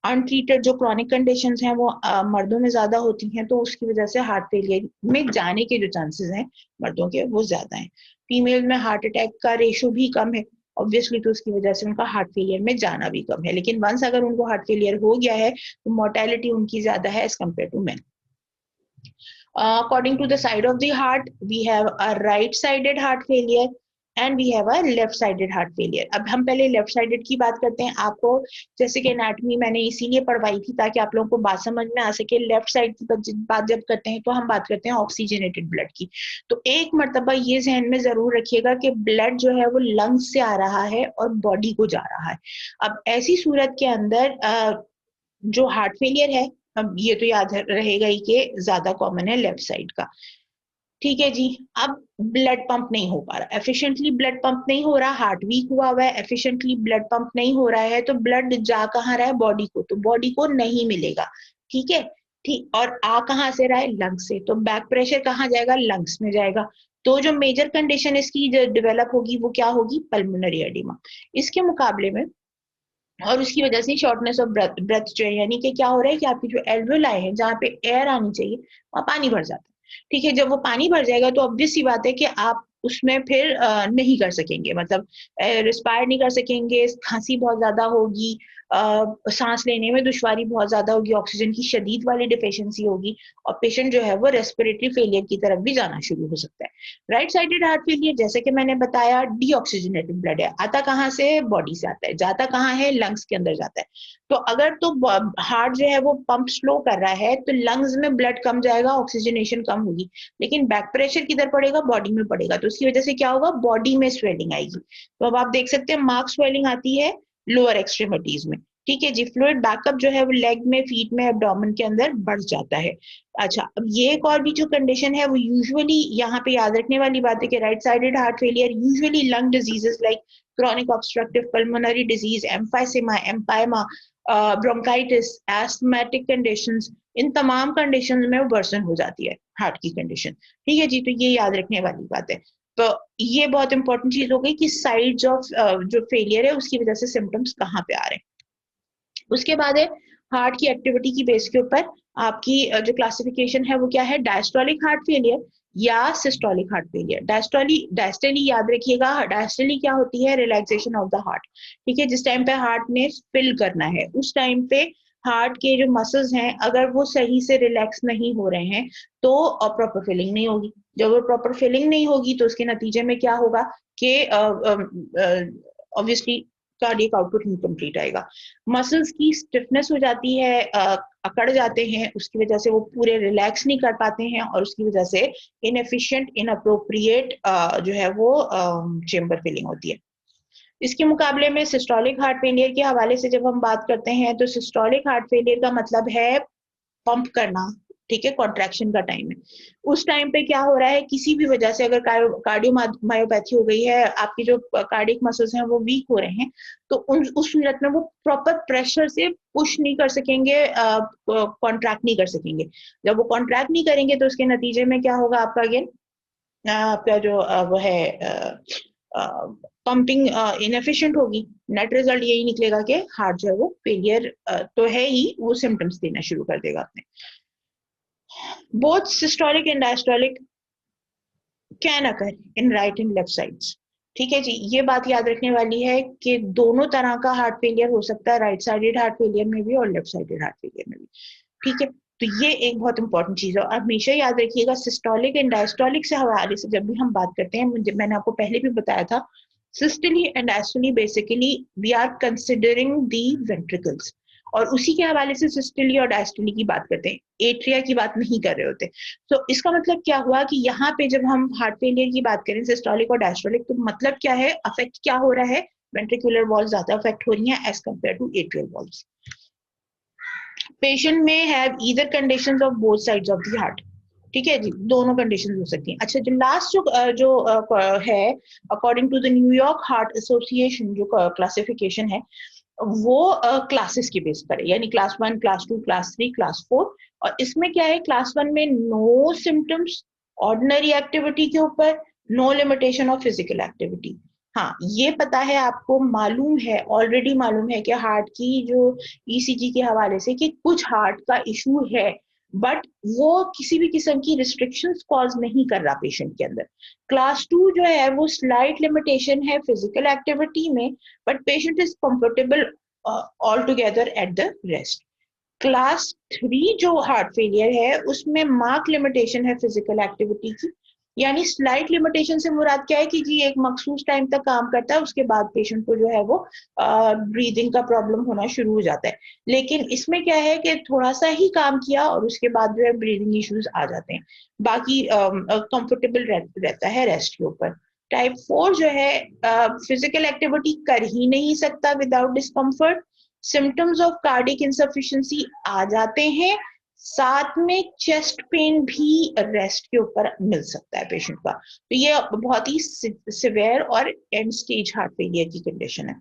अनट्रीटेड जो क्रॉनिक कंडीशंस हैं वो मर्दों में ज्यादा होती हैं, तो उसकी वजह से हार्ट फेलियर में जाने के जो चांसेस हैं मर्दों के वो ज्यादा हैं। फीमेल में हार्ट अटैक का रेशो भी कम है ऑब्वियसली, तो उसकी वजह से उनका हार्ट फेलियर में जाना भी कम है। लेकिन वंस अगर उनको हार्ट फेलियर हो गया है तो मोर्टेलिटी उनकी ज्यादा है as compare to men. According to the side of the heart, we have a right-sided heart failure and we have a left-sided heart failure. अब हम पहले left-sided की बात करते हैं। आपको जैसे कि एनाटॉमी मैंने इसीलिए पढ़वाई थी ताकि आप लोगों को बात समझ में आ सके। लेफ्ट साइड की बात जब करते हैं तो हम बात करते हैं ऑक्सीजनेटेड ब्लड की। तो एक मर्तबा ये जहन में जरूर रखिएगा कि ब्लड जो है वो लंग्स से आ रहा है और बॉडी को जा रहा है। अब ऐसी सूरत के अंदर जो हार्ट फेलियर है, अब ये तो याद रहेगा ही कि ज्यादा कॉमन है लेफ्ट साइड का। ठीक है जी। अब ब्लड पंप नहीं हो पा रहा, एफिशिएंटली ब्लड पंप नहीं हो रहा, हार्ट वीक हुआ हुआ है, एफिशिएंटली ब्लड पंप नहीं हो रहा है, तो ब्लड जा कहाँ रहा है? बॉडी को, तो बॉडी को नहीं मिलेगा। ठीक है, ठीक। और आ कहाँ से रहा है? लंग्स से, तो बैक प्रेशर कहाँ जाएगा? लंग्स में जाएगा। तो जो मेजर कंडीशन इसकी जो डेवलप होगी वो क्या होगी? Pulmonary oedema. इसके मुकाबले में और उसकी वजह से शॉर्टनेस ऑफ ब्रेथ जो है, यानी कि क्या हो रहा है कि आपकी जो एल्वेओलाई है जहाँ पे एयर आनी चाहिए वहां पानी भर जाता है। ठीक है, जब वो पानी भर जाएगा तो ऑब्वियस सी बात है कि आप उसमें फिर नहीं कर सकेंगे, मतलब रिस्पायर नहीं कर सकेंगे, खांसी बहुत ज्यादा होगी, सांस लेने में दुश्वारी बहुत ज्यादा होगी, ऑक्सीजन की शदीद वाली डिफिशियंसी होगी और पेशेंट जो है वो रेस्पिरेटरी फेलियर की तरफ भी जाना शुरू हो सकता है। राइट साइडेड हार्ट फेलियर जैसे कि मैंने बताया डीऑक्सीजनेटेड ब्लड है, आता कहाँ से? बॉडी से आता है, जाता कहाँ है? लंग्स के अंदर जाता है। तो अगर तो हार्ट जो है वो पंप स्लो कर रहा है तो लंग्स में ब्लड कम जाएगा, ऑक्सीजनेशन कम होगी, लेकिन बैक प्रेशर किधर पड़ेगा? बॉडी में पड़ेगा, तो उसकी वजह से क्या होगा? बॉडी में स्वेलिंग आएगी। तो अब आप देख सकते हैं मार्क स्वेलिंग आती है लोअर एक्सट्रीमिटीज में। ठीक है जी। फ्लूइड बैकअप जो है वो लेग में, फीट में, एब्डोमेन के अंदर बढ़ जाता है। अच्छा, अब ये एक और भी जो कंडीशन है वो यूजुअली यहाँ पे याद रखने वाली बात है कि right sided heart failure usually lung diseases like chronic obstructive pulmonary disease, emphysema, empyema, bronchitis, asthmatic conditions, इन तमाम कंडीशंस में वो वर्सन हो जाती है हार्ट की कंडीशन। ठीक है जी, तो ये याद रखने वाली बात है। तो ये बहुत इंपॉर्टेंट चीज हो गई कि साइड्स ऑफ जो फेलियर है उसकी वजह से सिम्टम्स कहाँ पे आ रहे हैं। उसके बाद है हार्ट की एक्टिविटी की बेस के ऊपर आपकी जो क्लासिफिकेशन है वो क्या है? डायस्टोलिक हार्ट फेलियर या सिस्टोलिक हार्ट फेलियर। डायस्टोली याद रखिएगा, डायस्टोली क्या होती है? Relaxation of the heart. ठीक है, जिस टाइम पे हार्ट ने फिल करना है उस टाइम पे हार्ट के जो मसल्स हैं अगर वो सही से रिलैक्स नहीं हो रहे हैं तो प्रॉपर फिलिंग नहीं होगी। जब वो प्रॉपर फिलिंग नहीं होगी तो उसके नतीजे में क्या होगा कि ऑब्वियसली कार्डियक आउटपुट इनकम्प्लीट आएगा। मसल्स की स्टिफनेस हो जाती है, अकड़ जाते हैं, उसकी वजह से वो पूरे रिलैक्स नहीं कर पाते हैं और उसकी वजह से इनएफिशिएंट, इनअप्रोप्रिएट जो है वो चेम्बर फिलिंग होती है। इसके मुकाबले में सिस्टोलिक हार्ट फेलियर के हवाले से जब हम बात करते हैं तो सिस्टोलिक हार्ट फेलियर का मतलब है पंप करना, ठीक है, कॉन्ट्रैक्शन का टाइम है। उस टाइम पे क्या हो रहा है, किसी भी वजह से अगर कार्डियोमायोपैथी हो गई है, आपकी जो कार्डियक मसल्स हैं वो वीक हो रहे हैं, तो उस मिनट में वो प्रॉपर प्रेशर से पुश नहीं कर सकेंगे, कॉन्ट्रैक्ट नहीं कर सकेंगे। जब वो कॉन्ट्रैक्ट नहीं करेंगे तो उसके नतीजे में क्या होगा आपका, अगेन आपका जो वो है पंपिंग इनएफिशिएंट होगी। नेट रिजल्ट यही निकलेगा कि हार्ट जो है वो फेलियर तो है ही, वो सिम्टम्स देना शुरू कर देगा अपने। Both systolic and diastolic can occur in right and left sides. ठीक है जी, ये बात याद रखने वाली है कि दोनों तरह का हार्ट फेलियर हो सकता है, राइट साइडेड हार्ट फेलियर में भी और लेफ्ट साइडेड हार्ट फेलियर में भी। ठीक है, तो ये एक बहुत इंपॉर्टेंट चीज है। और हमेशा याद रखिएगा सिस्टोलिक एंड डायस्टोलिक से हवाले से जब भी हम बात करते हैं, मैंने आपको पहले भी बताया था, systole and diastole basically we are considering the ventricles, और उसी के हवाले से सिस्टोली और डायस्टोली की बात करते हैं, एट्रिया की बात नहीं कर रहे होते। तो इसका मतलब क्या हुआ कि यहाँ पे जब हम हार्ट फेलियर की बात करें सिस्टोलिक और डायस्टोलिक, तो मतलब क्या है, अफेक्ट क्या हो रहा है, वेंट्रिकुलर वॉल्स ज्यादा अफेक्ट हो रही हैं as compare to atrial walls. Patient में have either conditions of both sides of the heart. ठीक है जी, दोनों कंडीशन हो सकती हैं। अच्छा, जो लास्ट है according to the New York heart association, जो क्लासिफिकेशन है वो क्लासेस के बेस पर है, यानी क्लास 1, क्लास 2, क्लास 3, क्लास 4। और इसमें क्या है, क्लास 1 में नो सिम्टम्स, ऑर्डिनरी एक्टिविटी के ऊपर, no limitation of physical activity. हाँ, ये पता है आपको, मालूम है, ऑलरेडी मालूम है कि हार्ट की जो ईसीजी के हवाले से कि कुछ हार्ट का इशू है, बट वो किसी भी किस्म की रिस्ट्रिक्शंस कॉज नहीं कर रहा पेशेंट के अंदर। क्लास 2 जो है वो स्लाइट लिमिटेशन है फिजिकल एक्टिविटी में, but patient is comfortable all together at the rest. Class 3 जो हार्ट फेलियर है उसमें मार्क लिमिटेशन है फिजिकल एक्टिविटी की, यानी स्लाइट लिमिटेशन से मुराद क्या है कि जी एक मखसूस टाइम तक काम करता है, उसके बाद पेशेंट को जो है वो ब्रीदिंग का प्रॉब्लम होना शुरू हो जाता है। लेकिन इसमें क्या है कि थोड़ा सा ही काम किया और उसके बाद जो है ब्रीदिंग इश्यूज आ जाते हैं, बाकी कंफर्टेबल रहता है रेस्ट के ऊपर। टाइप 4 जो है फिजिकल एक्टिविटी कर ही नहीं सकता without discomfort, symptoms of cardiac insufficiency आ जाते हैं, साथ में चेस्ट पेन भी रेस्ट के ऊपर मिल सकता है पेशेंट का। तो ये बहुत ही सिवियर और एंड स्टेज हार्ट फेलियर की कंडीशन है।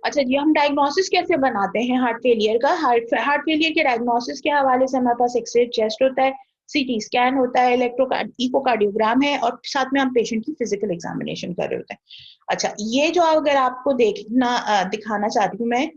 अच्छा जी, हम डायग्नोसिस कैसे बनाते हैं हार्ट फेलियर का? हार्ट फेलियर के डायग्नोसिस के हवाले से हमारे पास एक्सरे चेस्ट होता है, सीटी स्कैन होता है, इकोकार्डियोग्राम है, और साथ में हम पेशेंट की फिजिकल एग्जामिनेशन कर रहे होते हैं। अच्छा, ये जो अगर आपको दिखाना चाहती हूँ मैं,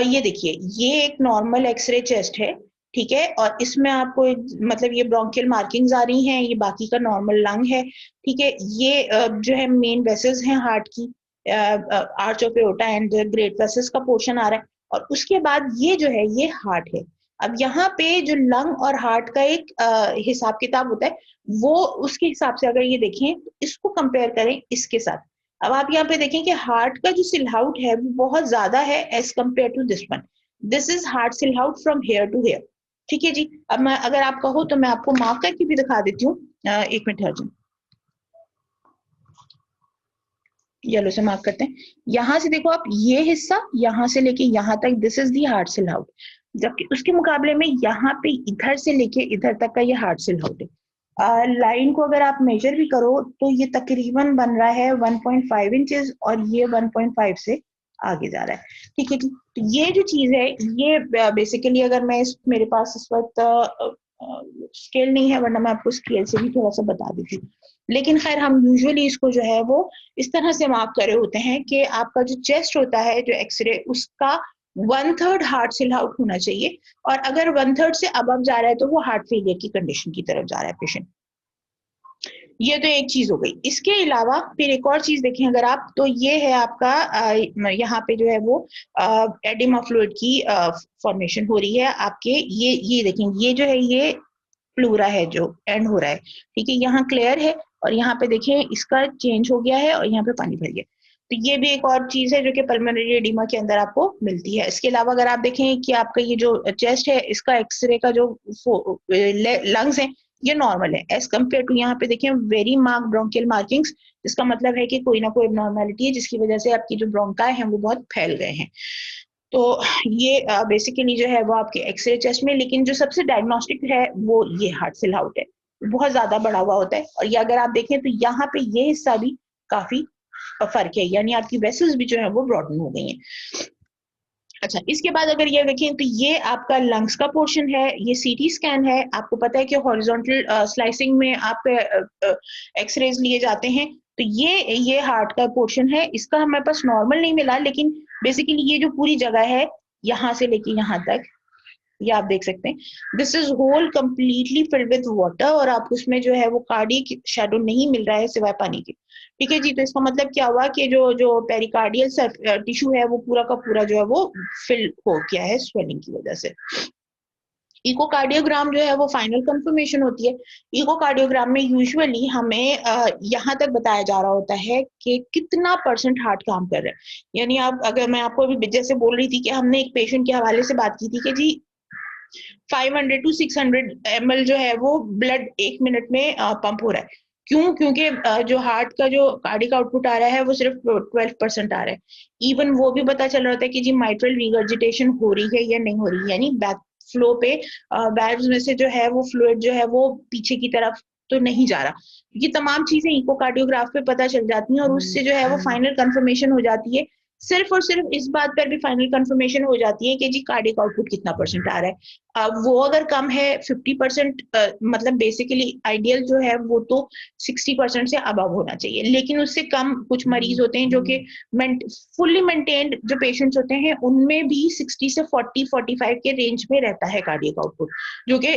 ये देखिए, ये एक नॉर्मल एक्सरे चेस्ट है, ठीक है, और इसमें आपको मतलब ये ब्रोंकियल मार्किंग्स आ रही हैं, ये बाकी का नॉर्मल लंग है, ठीक है। ये जो है मेन वेसल्स हैं हार्ट की, arch of aorta and great vessels का पोर्शन आ रहा है, और उसके बाद ये जो है ये हार्ट है। अब यहाँ पे जो लंग और हार्ट का एक हिसाब किताब होता है, वो उसके हिसाब से अगर ये देखें तो इसको कंपेयर करें इसके साथ। अब आप यहाँ पे देखें कि हार्ट का जो सिलहाउट है वो बहुत ज्यादा है as compare to this one. This is heart silhouette from here to here. ठीक है जी, अब मैं अगर आप कहो तो मैं आपको मार्क करके भी दिखा देती हूँ, एक मिनट अर्जुन, येलो से मार्क करते हैं। यहां से देखो आप, ये हिस्सा यहां से लेके यहां तक, दिस इज दी हार्ट सिलहाउट, जबकि उसके मुकाबले में यहाँ पे इधर से लेके इधर तक का ये हार्ट सिलहाउट है। लाइन को अगर आप मेजर भी करो तो ये तकरीबन बन रहा है 1.5 इंचेस, और ये 1.5 से आगे जा रहा है। ठीक है, तो ये जो चीज है ये बेसिकली, अगर मैं मेरे पास इस वक्त स्केल नहीं है, वरना मैं आपको स्केल से भी थोड़ा सा बता देती हूँ, लेकिन खैर हम यूजुअली इसको जो है वो इस तरह से मार्क करे होते हैं कि आपका जो चेस्ट होता है, जो एक्सरे, उसका 1/3 हार्ट सिलहाउट होना चाहिए, और अगर 1/3 से अबव जा रहा है तो वो हार्ट फेलियर की कंडीशन की तरफ जा रहा है पेशेंट। ये तो एक चीज हो गई। इसके अलावा फिर एक और चीज देखें अगर आप, तो ये है आपका यहाँ पे जो है वो एडिमा फ्लूइड की फॉर्मेशन हो रही है आपके, ये देखें, ये जो है ये प्लूरा है जो एंड हो रहा है, ठीक है, यहाँ क्लियर है, और यहाँ पे देखें इसका चेंज हो गया है और यहाँ पे पानी भर गया। तो ये भी एक और चीज है जो कि पल्मोनरी एडिमा के अंदर आपको मिलती है। इसके अलावा अगर आप देखें कि आपका ये जो चेस्ट है, इसका एक्सरे का जो लंग्स है, ये नॉर्मल है एज कम्पेयर टू, यहाँ पे देखिए वेरी मार्क ब्रोंकियल मार्किंग्स, जिसका मतलब है कि कोई ना कोई एबनॉर्मेलिटी है जिसकी वजह से आपकी जो ब्रोंकाई हैं वो बहुत फैल गए हैं। तो ये बेसिकली जो है वो आपके एक्सरे चेस्ट में, लेकिन जो सबसे डायग्नोस्टिक है वो ये हार्ट सिल आउट है, बहुत ज्यादा बड़ा हुआ होता है। और ये अगर आप देखें तो यहाँ पे ये हिस्सा भी काफी फर्क है, यानी आपकी वेसल्स भी जो है वो ब्रॉडन हो गई हैं। अच्छा, इसके बाद अगर ये देखें तो ये आपका लंग्स का पोर्शन है, ये सीटी स्कैन है। आपको पता है कि हॉरिजॉन्टल स्लाइसिंग में आप एक्सरेज लिए जाते हैं, तो ये हार्ट का पोर्शन है। इसका हमारे पास नॉर्मल नहीं मिला, लेकिन बेसिकली ये जो पूरी जगह है यहाँ से लेके यहाँ तक, ये आप देख सकते हैं this is whole completely filled with water, और आपको उसमें जो है वो कार्डियक शैडो नहीं मिल रहा है सिवाय पानी के। ठीक है जी, तो इसका मतलब क्या हुआ कि जो जो पेरिकार्डियल टिश्यू है वो पूरा का पूरा जो है वो फिल हो गया है स्वेलिंग की वजह से। इकोकार्डियोग्राम जो है वो फाइनल कंफर्मेशन होती है। इकोकार्डियोग्राम में यूजुअली हमें यहाँ तक बताया जा रहा होता है कि कितना परसेंट हार्ट काम कर रहा है। यानी आप, अगर मैं आपको अभी जैसे बोल रही थी कि हमने एक पेशेंट के हवाले से बात की थी कि जी 500 टू 600 ml जो है वो ब्लड 1 मिनट में पंप हो रहा है। क्यों? क्योंकि जो हार्ट का जो कार्डिक आउटपुट आ रहा है वो सिर्फ 12% आ रहा है। इवन वो भी पता चल रहा था कि जी माइट्रल रिगर्जिटेशन हो रही है या नहीं हो रही है, यानी बैक फ्लो पे वाल्व्स में से जो है वो फ्लूइड जो है वो पीछे की तरफ तो नहीं जा रहा। ये तमाम चीजें इकोकार्डियोग्राफ पे पता चल जाती हैं, और उससे जो है वो फाइनल कंफर्मेशन हो जाती है। सिर्फ और सिर्फ इस बात पर भी फाइनल कंफर्मेशन हो जाती है कि जी कार्डिक आउटपुट कितना परसेंट आ रहा है। अब वो अगर कम है 50%, मतलब बेसिकली आइडियल जो है वो तो 60% से अबव होना चाहिए, लेकिन उससे कम कुछ मरीज होते हैं जो कि फुल्ली मेंटेन्ड जो पेशेंट्स होते हैं उनमें भी 60 से 40-45 के रेंज में रहता है कार्डियक आउटपुट, जो कि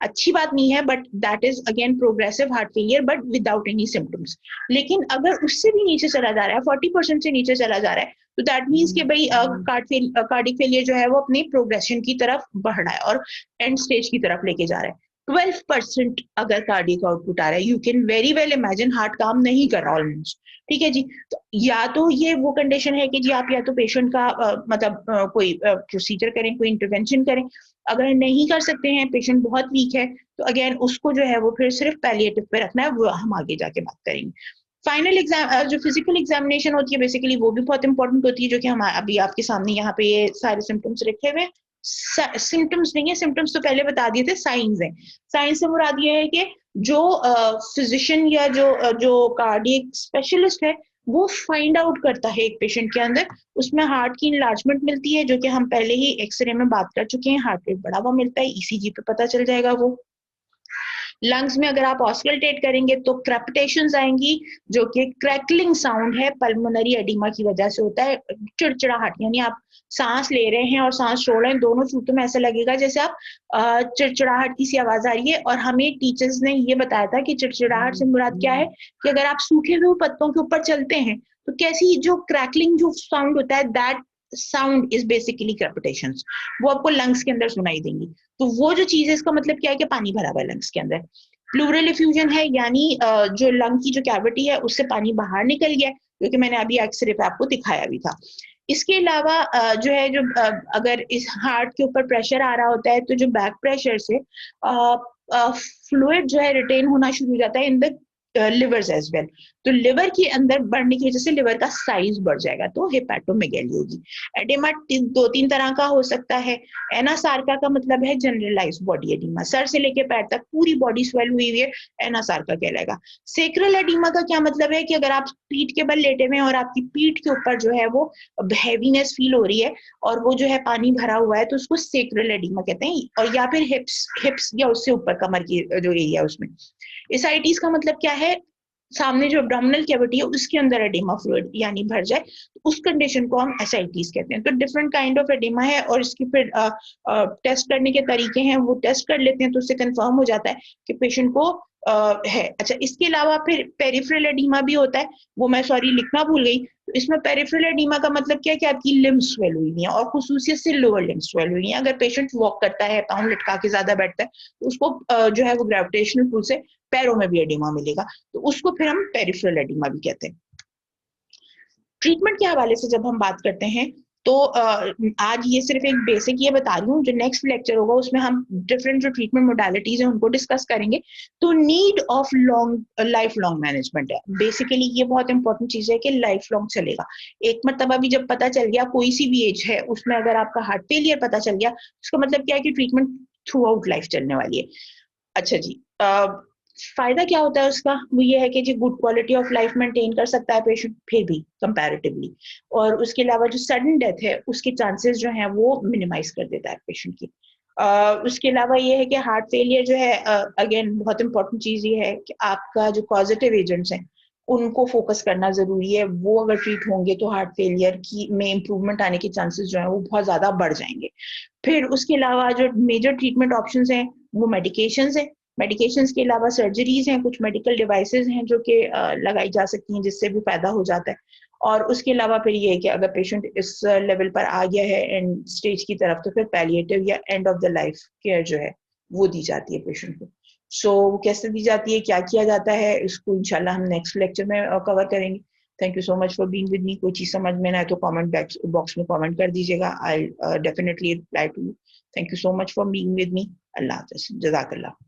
अच्छी बात नहीं है, but that is again progressive heart failure but without any symptoms. लेकिन अगर उससे भी नीचे चला जा रहा है, 40% से नीचे चला जा रहा है, तो दैट मीन्स कि भाई कार्डिक फेलियर जो है वो अपनी प्रोग्रेशन की तरफ बढ़ रहा है और एंड स्टेज की तरफ लेके जा रहा है। 12% अगर कार्डिक आउटपुट आ रहा है, you can very well imagine heart काम नहीं कर रहा ऑलमोस्ट। ठीक है जी, तो या तो ये वो कंडीशन है कि जी आप या तो पेशेंट का मतलब कोई प्रोसीजर करें, कोई इंटरवेंशन करें। अगर नहीं कर सकते हैं, पेशेंट बहुत वीक है, तो अगेन उसको जो है वो फिर सिर्फ पैलिएटिव पे रखना है, वो हम आगे जाके बात करेंगे। फाइनल एग्जाम जो फिजिकल एग्जामिनेशन होती है बेसिकली वो भी बहुत इंपॉर्टेंट होती है, जो कि हम अभी आपके सामने यहाँ पे ये सारे सिम्टम्स रखे हुए हैं। सिम्टम्स नहीं है, सिम्टम्स तो पहले बता दिए थे, साइंस है। साइंस से मुराद ये है कि जो फिजिशियन या जो कार्डियक स्पेशलिस्ट है वो फाइंड आउट करता है एक पेशेंट के अंदर, उसमें हार्ट की इनलार्जमेंट मिलती है, जो कि हम पहले ही एक्सरे में बात कर चुके हैं, हार्ट रेट बढ़ा हुआ मिलता है, ईसीजी पे पता चल जाएगा वो। लंग्स में अगर आप ऑस्कल्टेट करेंगे तो क्रैपिटेशंस आएंगी, जो कि क्रैकलिंग साउंड है, पल्मोनरी एडिमा की वजह से होता है। चिड़चिड़ाहट, यानी आप सांस ले रहे हैं और सांस छोड़ रहे हैं, दोनों सूत्रों में ऐसा लगेगा जैसे आप चिड़चिड़ाहट की सी आवाज आ रही है। और हमें टीचर्स ने ये बताया था कि चिड़चिड़ाहट से मुराद क्या है, कि अगर आप सूखे हुए पत्तों के ऊपर चलते हैं तो कैसी जो क्रैकलिंग जो साउंड होता है, दैट साउंड इज बेसिकली क्रैपिटेशंस, वो आपको लंग्स के अंदर सुनाई देंगी। तो वो जो चीज है, इसका मतलब क्या है कि पानी भरा हुआ है लंग्स के अंदर। प्लूरल इफ्यूजन है, यानी जो लंग की जो कैविटी है उससे पानी बाहर निकल गया, जो कि मैंने अभी एक्सरे पे आपको दिखाया भी था। इसके अलावा जो है जो अगर इस हार्ट के ऊपर प्रेशर आ रहा होता है, तो जो बैक प्रेशर से फ्लूइड जो है रिटेन होना शुरू हो जाता है in the livers as well. तो लिवर के अंदर बढ़ने की वजह से लिवर का साइज बढ़ जाएगा, तो हेपेटोमेगैली होगी। एडेमा 2-3 तरह का हो सकता है। एनासार्का का मतलब है जनरलाइज्ड बॉडी एडिमा, सर से लेके पैर तक पूरी बॉडी स्वेल हुई हुई है, एनासार्का कहलाएगा। सेक्रल एडिमा का क्या मतलब है, कि अगर आप पीठ के बल लेटे हुए हैं और आपकी पीठ के ऊपर जो है वो हैवीनेस फील हो रही है और वो जो है पानी भरा हुआ है, तो उसको सेक्रल एडिमा कहते हैं। और या फिर हिप्स या उससे ऊपर कमर की जो एरिया है उसमें। एसाइटिस का मतलब क्या है, सामने जो एब्डोमिनल कैविटी है उसके अंदर एडिमा फ्लूइड यानी भर जाए, तो उस कंडीशन को हम एसाइटिस कहते हैं। तो डिफरेंट काइंड ऑफ एडिमा है, और इसकी फिर टेस्ट करने के तरीके हैं, वो टेस्ट कर लेते हैं तो उससे कंफर्म हो जाता है कि पेशेंट को है। अच्छा, इसके अलावा फिर पेरिफेरल एडिमा भी होता है, वो मैं सॉरी लिखना भूल गई। तो इसमें पेरिफेरल एडिमा का मतलब क्या है, कि आपकी लिम्ब स्वेल हुई है, और खुसूसियत से लोअर लिम्ब स्वेल हुई है। अगर पेशेंट वॉक करता है, पाँव लटका के ज्यादा बैठता है, तो उसको जो है वो ग्रेविटेशनल पुल से पैरों में भी एडिमा मिलेगा, तो उसको फिर हम पेरिफेरल एडिमा भी कहते हैं। ट्रीटमेंट के हवाले से जब हम बात करते हैं, तो आज ये सिर्फ एक बेसिक ये बता रही हूँ, जो नेक्स्ट लेक्चर होगा उसमें हम डिफरेंट जो ट्रीटमेंट मोडालिटीज है उनको डिस्कस करेंगे। तो need of life long management है बेसिकली, ये बहुत इंपॉर्टेंट चीज है कि लाइफ लॉन्ग चलेगा। एक मतलब अभी जब पता चल गया कोई सी भी एज है उसमें अगर आपका हार्ट फेलियर पता चल गया, उसका मतलब क्या है कि ट्रीटमेंट थ्रू आउट लाइफ चलने वाली है। अच्छा जी, फायदा क्या होता है उसका, वो ये है कि जी good quality of life maintain कर सकता है पेशेंट फिर भी कंपैरेटिवली, और उसके अलावा जो सडन डेथ है उसके चांसेस जो हैं वो मिनिमाइज कर देता है पेशेंट की। उसके अलावा ये है कि हार्ट फेलियर जो है, अगेन बहुत इंपॉर्टेंट चीज ये है कि आपका जो पॉजिटिव एजेंट्स हैं उनको फोकस करना जरूरी है। वो अगर ट्रीट होंगे तो हार्ट फेलियर की में इम्प्रूवमेंट आने के चांसेस जो है वो बहुत ज्यादा बढ़ जाएंगे। फिर उसके अलावा जो मेजर ट्रीटमेंट ऑप्शंस हैं वो मेडिकेशंस हैं। मेडिकेशंस के अलावा सर्जरीज हैं, कुछ मेडिकल डिवाइसेस हैं जो कि लगाई जा सकती हैं जिससे भी फायदा हो जाता है। और उसके अलावा फिर ये है कि अगर पेशेंट इस लेवल पर आ गया है एंड स्टेज की तरफ, तो फिर पैलिएटिव या end of the life care जो है वो दी जाती है पेशेंट को। सो कैसे दी जाती है, क्या किया जाता है, इसको इंशाल्लाह हम नेक्स्ट लेक्चर में कवर करेंगे। Thank you so much for being with मी। कोई चीज समझ में ना आए तो कमेंट बॉक्स में कमेंट कर दीजिएगा, I definitely reply to you. Thank you so much for being with me. अल्लाह हाफ़िज़, जज़ाकल्लाह।